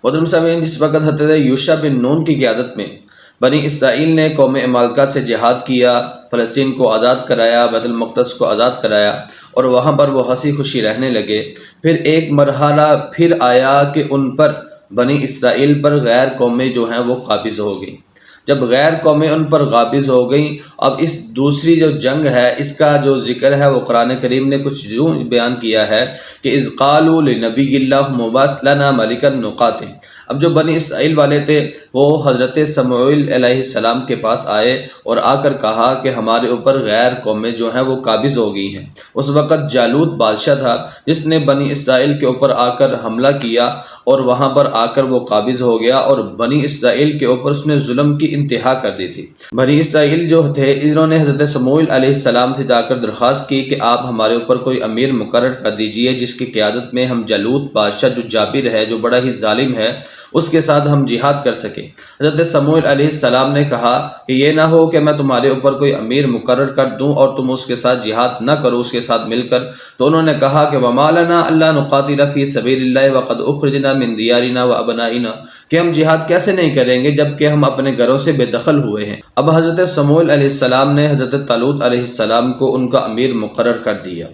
محترم سامعین، جس وقت حضرت یوشع بن نون کی قیادت میں بنی اسرائیل نے قوم عمالقہ سے جہاد کیا، فلسطین کو آزاد کرایا، بیت المقدس کو آزاد کرایا اور وہاں پر وہ ہنسی خوشی رہنے لگے، پھر ایک مرحلہ پھر آیا کہ ان پر بنی اسرائیل پر غیر قومیں جو ہیں وہ قابض ہو گئیں۔ جب غیر قومیں ان پر قابض ہو گئیں، اب اس دوسری جو جنگ ہے اس کا جو ذکر ہے وہ قرآن کریم نے کچھ یوں بیان کیا ہے کہ اذ قالوا لنبی اللہ مبعث لنا ملکا نقاتل۔ اب جو بنی اسرائیل والے تھے وہ حضرت سموئیل علیہ السلام کے پاس آئے اور آ کر کہا کہ ہمارے اوپر غیر قومیں جو ہیں وہ قابض ہو گئی ہیں۔ اس وقت جالوت بادشاہ تھا جس نے بنی اسرائیل کے اوپر آ کر حملہ کیا اور وہاں پر آ کر وہ قابض ہو گیا اور بنی اسرائیل کے اوپر اس نے ظلم کی انتہا کر دی تھی۔ بنی اسرائیل جو تھے انہوں نے حضرت سموئیل علیہ السلام سے جا کر درخواست کی کہ آپ ہمارے اوپر کوئی امیر مقرر کر دیجئے جس کی قیادت میں ہم جالوت بادشاہ جو جابر ہے، جو بڑا ہی ظالم ہے، اس کے ساتھ ہم جہاد کر سکیں۔ حضرت سموئیل علیہ السلام نے کہا کہ یہ نہ ہو کہ میں تمہارے اوپر کوئی امیر مقرر کر دوں اور تم اس کے ساتھ جہاد نہ کرو اس کے ساتھ مل کر۔ تو انہوں نے کہا کہ وَمَا لَنَا أَلَّا نُقَاتِلَ فِي سَبِيلِ اللَّهِ وَقَدْ أُخْرِجْنَا مِنْ دِيَارِنَا وَأَبْنَائِنَا، کہ ہم جہاد کیسے نہیں کریں گے جبکہ ہم اپنے گھروں سے بے دخل ہوئے ہیں۔ اب حضرت سموئیل علیہ السلام نے حضرت طالوت علیہ السلام کو ان کا امیر مقرر کر دیا۔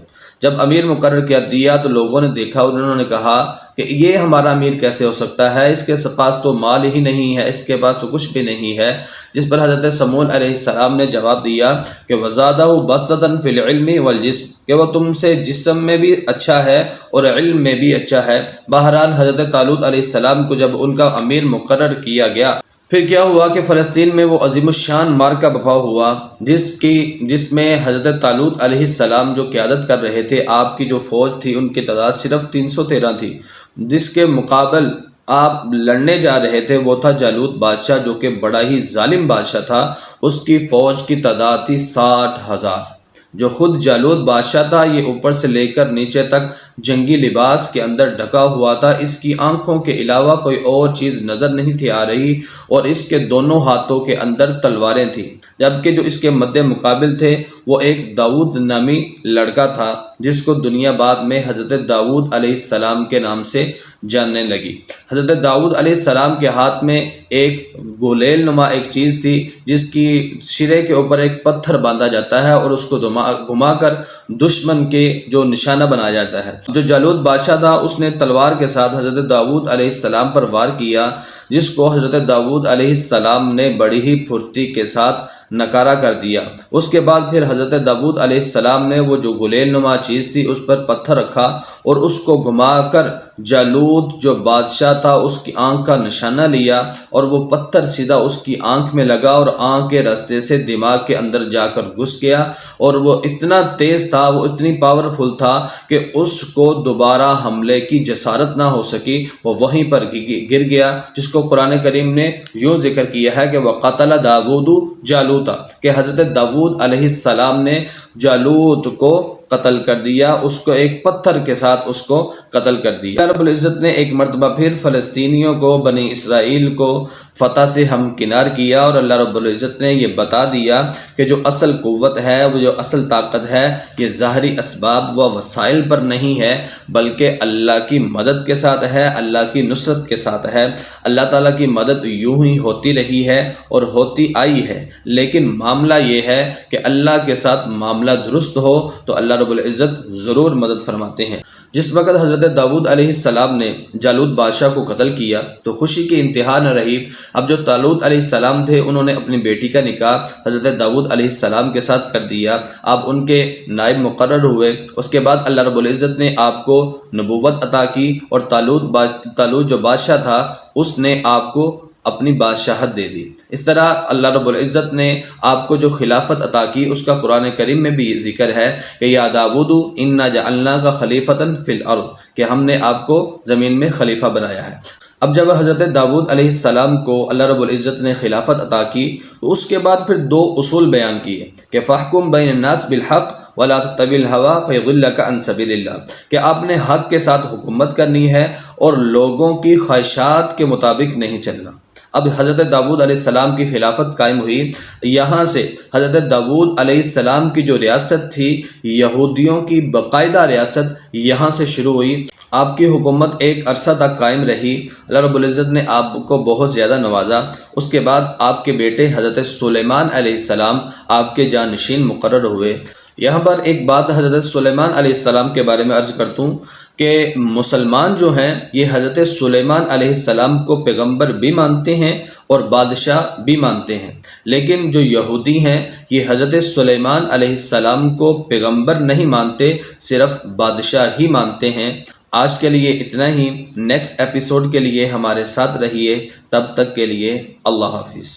جب امیر مقرر کر دیا تو لوگوں نے دیکھا اور انہوں نے کہا کہ یہ ہمارا امیر کیسے ہو سکتا ہے، اس کے پاس تو مال ہی نہیں ہے، اس کے پاس تو کچھ بھی نہیں ہے۔ جس پر حضرت سموئیل علیہ السلام نے جواب دیا کہ وَزَادَهُ بَسْطَةً فِي الْعِلْمِ وَالْجِسْمِ، کہ وہ تم سے جسم میں بھی اچھا ہے اور علم میں بھی اچھا ہے۔ بہرحال حضرت طالوت علیہ السلام کو جب ان کا امیر مقرر کیا گیا، پھر کیا ہوا کہ فلسطین میں وہ عظیم الشان مارکہ بپا ہوا جس میں حضرت طالوت علیہ السلام جو قیادت کر رہے تھے، آپ کی جو فوج تھی ان کی تعداد صرف 313 تھی، جس کے مقابل آپ لڑنے جا رہے تھے وہ تھا جالوت بادشاہ جو کہ بڑا ہی ظالم بادشاہ تھا۔ اس کی فوج کی تعداد تھی 60,000۔ جو خود جالوت بادشاہ تھا یہ اوپر سے لے کر نیچے تک جنگی لباس کے اندر ڈھکا ہوا تھا، اس کی آنکھوں کے علاوہ کوئی اور چیز نظر نہیں تھی آ رہی، اور اس کے دونوں ہاتھوں کے اندر تلواریں تھیں، جبکہ جو اس کے مد مقابل تھے وہ ایک داؤد نامی لڑکا تھا جس کو دنیا بعد میں حضرت داؤد علیہ السلام کے نام سے جاننے لگی۔ حضرت داؤد علیہ السلام کے ہاتھ میں ایک گولیل نما ایک چیز تھی جس کی سرے کے اوپر ایک پتھر باندھا جاتا ہے اور اس کو گھما کر دشمن کے جو نشانہ بنایا جاتا ہے۔ جو جالوت بادشاہ تھا اس نے تلوار کے ساتھ حضرت داؤد علیہ السلام پر وار کیا، جس کو حضرت داؤد علیہ السلام نے بڑی ہی پھرتی کے ساتھ نکارہ کر دیا۔ اس کے بعد پھر حضرت داؤد علیہ السلام نے وہ جو گولیل نما چیز تھی اس پر پتھر رکھا اور اس کو گھما کر جالوت جو بادشاہ تھا اس کی آنکھ کا نشانہ لیا، اور وہ پتھر سیدھا اس کی آنکھ میں لگا اور آنکھ کے راستے سے دماغ کے اندر جا کر گھس گیا، اور وہ اتنا تیز تھا، وہ اتنی پاورفل تھا کہ اس کو دوبارہ حملے کی جسارت نہ ہو سکی، وہ وہیں پر گر گیا، جس کو قرآن کریم نے یوں ذکر کیا ہے کہ وَقَتَلَ دَاوُودُ جالوتا، کہ حضرت داؤد علیہ السلام نے جالوت کو قتل کر دیا، اس کو ایک پتھر کے ساتھ اس کو قتل کر دیا۔ اللہ رب العزت نے ایک مرتبہ پھر فلسطینیوں کو، بنی اسرائیل کو فتح سے ہمکنار کیا، اور اللہ رب العزت نے یہ بتا دیا کہ جو اصل قوت ہے، وہ جو اصل طاقت ہے، یہ ظاہری اسباب و وسائل پر نہیں ہے بلکہ اللہ کی مدد کے ساتھ ہے، اللہ کی نصرت کے ساتھ ہے۔ اللہ تعالیٰ کی مدد یوں ہی ہوتی رہی ہے اور ہوتی آئی ہے، لیکن معاملہ یہ ہے کہ اللہ کے ساتھ معاملہ درست ہو تو اللہ رب العزت ضرور مدد فرماتے ہیں۔ جس وقت حضرت داؤد علیہ السلام نے جالوت بادشاہ کو قتل کیا تو خوشی کی انتہا نہ رہی۔ اب جو طالوت علیہ السلام تھے انہوں نے اپنی بیٹی کا نکاح حضرت داؤد علیہ السلام کے ساتھ کر دیا، آپ ان کے نائب مقرر ہوئے۔ اس کے بعد اللہ رب العزت نے آپ کو نبوت عطا کی، اور طالوت جو بادشاہ تھا اس نے آپ کو اپنی بادشاہت دے دی۔ اس طرح اللہ رب العزت نے آپ کو جو خلافت عطا کی اس کا قرآن کریم میں بھی ذکر ہے کہ یا داؤد انا جعلناک خلیفۃ فی الارض، کہ ہم نے آپ کو زمین میں خلیفہ بنایا ہے۔ اب جب حضرت داؤد علیہ السلام کو اللہ رب العزت نے خلافت عطا کی تو اس کے بعد پھر دو اصول بیان کیے کہ فاحکم بین الناس بالحق ولا تتبع الهوى فیضلک عن سبیل اللہ، کہ آپ نے حق کے ساتھ حکومت کرنی ہے اور لوگوں کی خواہشات کے مطابق نہیں چلنا۔ اب حضرت داؤد علیہ السلام کی خلافت قائم ہوئی، یہاں سے حضرت داؤد علیہ السلام کی جو ریاست تھی، یہودیوں کی باقاعدہ ریاست یہاں سے شروع ہوئی۔ آپ کی حکومت ایک عرصہ تک قائم رہی، اللہ رب العزت نے آپ کو بہت زیادہ نوازا۔ اس کے بعد آپ کے بیٹے حضرت سلیمان علیہ السلام آپ کے جانشین مقرر ہوئے۔ یہاں پر ایک بات حضرت سلیمان علیہ السلام کے بارے میں عرض کرتا ہوں کہ مسلمان جو ہیں یہ حضرت سلیمان علیہ السلام کو پیغمبر بھی مانتے ہیں اور بادشاہ بھی مانتے ہیں، لیکن جو یہودی ہیں یہ حضرت سلیمان علیہ السلام کو پیغمبر نہیں مانتے، صرف بادشاہ ہی مانتے ہیں۔ آج کے لیے اتنا ہی، نیکسٹ ایپیسوڈ کے لیے ہمارے ساتھ رہیے، تب تک کے لیے اللہ حافظ۔